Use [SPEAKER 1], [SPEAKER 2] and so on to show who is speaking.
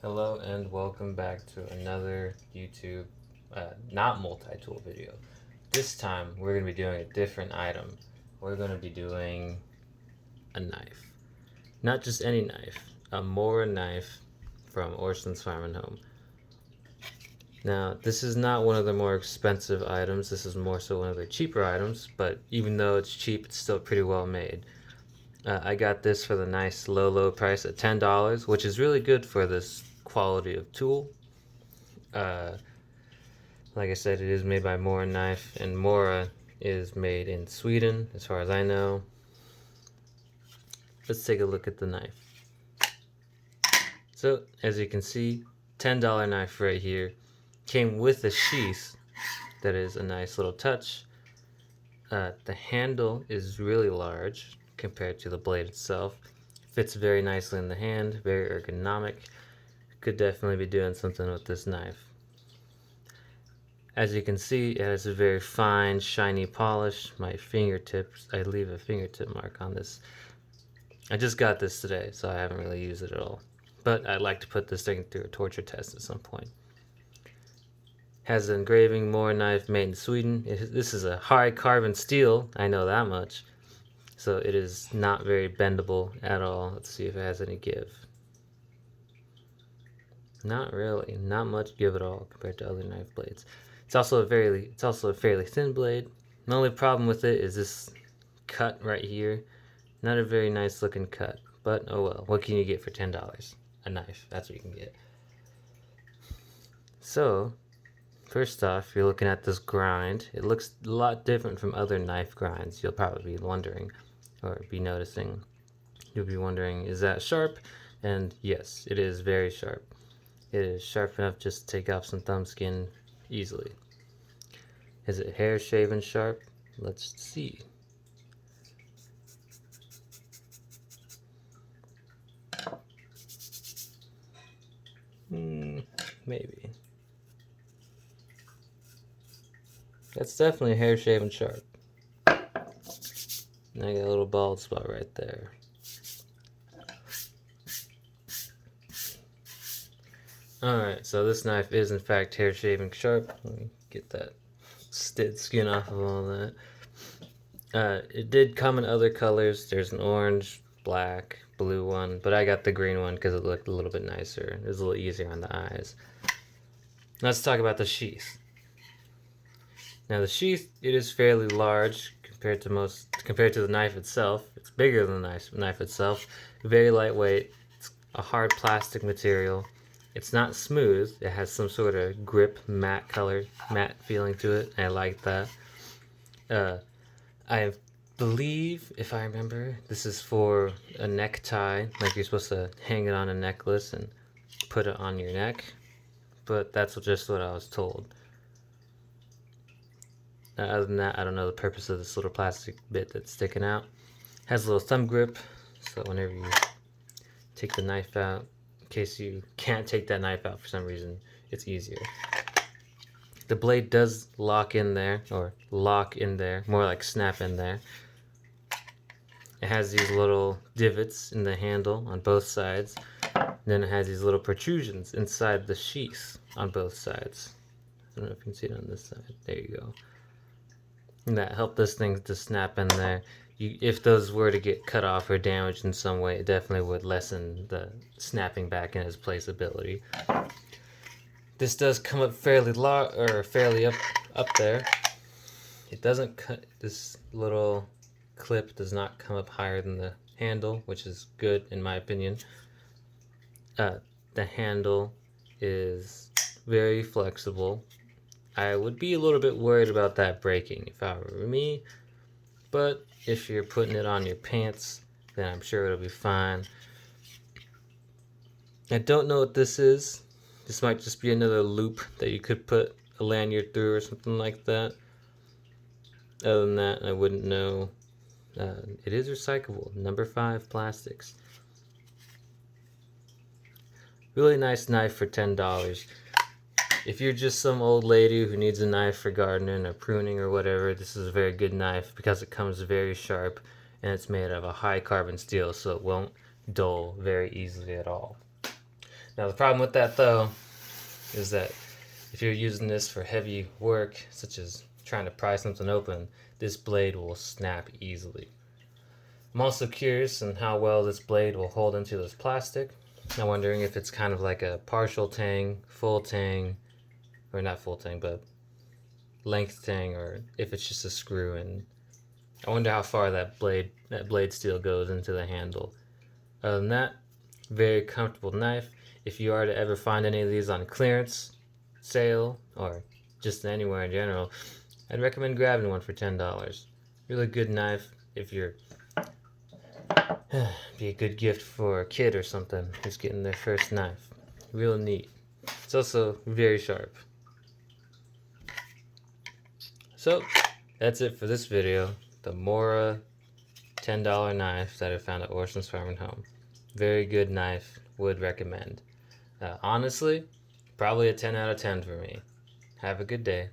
[SPEAKER 1] Hello and welcome back to another YouTube not multi-tool video. This time we're going to be doing a different item. We're going to be doing a knife. Not just any knife, a Mora knife from Orschlen's Farm and Home. Now this is not one of the more expensive items, this is more so one of the cheaper items, but even though it's cheap it's still pretty well made. I got this for the nice low price at $10, which is really good for this quality of tool. Like I said, it is made by Mora Knife, and Mora is made in Sweden, as far as I know. Let's take a look at the knife. So, as you can see, $10 knife right here. Came with a sheath that is a nice little touch. The handle is really large compared to the blade itself. Fits very nicely in the hand, very ergonomic. Could definitely be doing something with this knife. As you can see, it has a very fine, shiny polish. My fingertips, I leave a fingertip mark on this. I just got this today, so I haven't really used it at all. But I'd like to put this thing through a torture test at some point. Has an engraving, Mora knife, made in Sweden. This is a high carbon steel, I know that much. So it is not very bendable at all. Let's see if it has any give. Not really, not much give at all compared to other knife blades. It's also a fairly thin blade. The only problem with it is this cut right here. Not a very nice looking cut, but oh well. What can you get for $10? A knife, that's what you can get. So, first off, you're looking at this grind. It looks a lot different from other knife grinds. You'll probably be wondering, or be noticing. You'll be wondering, is that sharp? And yes, it is very sharp. It is sharp enough just to take off some thumb skin easily. Is it hair shaven sharp? Let's see. Maybe. That's definitely hair shaven sharp. And I got a little bald spot right there. Alright, so this knife is in fact hair shaving sharp. Let me get that skin off of all that. It did come in other colors. There's an orange, black, blue one, but I got the green one because it looked a little bit nicer. It was a little easier on the eyes. Let's talk about the sheath. Now the sheath, it is fairly large compared to the knife itself. It's bigger than the knife itself. Very lightweight. It's a hard plastic material. It's not smooth. It has some sort of grip, matte feeling to it. I like that. I believe, if I remember, this is for a necktie. Like you're supposed to hang it on a necklace and put it on your neck. But that's just what I was told. Other than that, I don't know the purpose of this little plastic bit that's sticking out. Has a little thumb grip, so whenever you take the knife out, in case you can't take that knife out for some reason, it's easier. The blade does lock in there, more like snap in there. It has these little divots in the handle on both sides. Then it has these little protrusions inside the sheath on both sides. I don't know if you can see it on this side. There you go. And that helped this thing to snap in there. If those were to get cut off or damaged in some way, it definitely would lessen the snapping back in its place ability. This does come up fairly up there. It doesn't cut. This little clip does not come up higher than the handle, which is good in my opinion. The handle is very flexible. I would be a little bit worried about that breaking if I were me, but if you're putting it on your pants, then I'm sure it'll be fine. I don't know what this is. This might just be another loop that you could put a lanyard through or something like that. Other than that, I wouldn't know. It is recyclable, number 5 plastics. Really nice knife for $10. If you're just some old lady who needs a knife for gardening or pruning or whatever, this is a very good knife because it comes very sharp and it's made of a high carbon steel, so it won't dull very easily at all. Now the problem with that though is that if you're using this for heavy work, such as trying to pry something open, this blade will snap easily. I'm also curious on how well this blade will hold into this plastic. I'm wondering if it's kind of like a partial tang, full tang, or not full tang, but length tang, or if it's just a screw in. I wonder how far that blade steel goes into the handle. Other than that, very comfortable knife. If you are to ever find any of these on clearance, sale, or just anywhere in general, I'd recommend grabbing one for $10. Really good knife if you're be a good gift for a kid or something who's getting their first knife. Real neat. It's also very sharp. So that's it for this video. The Mora $10 knife that I found at Orschlen's Farm and Home. Very good knife. Would recommend. Honestly, probably a 10 out of 10 for me. Have a good day.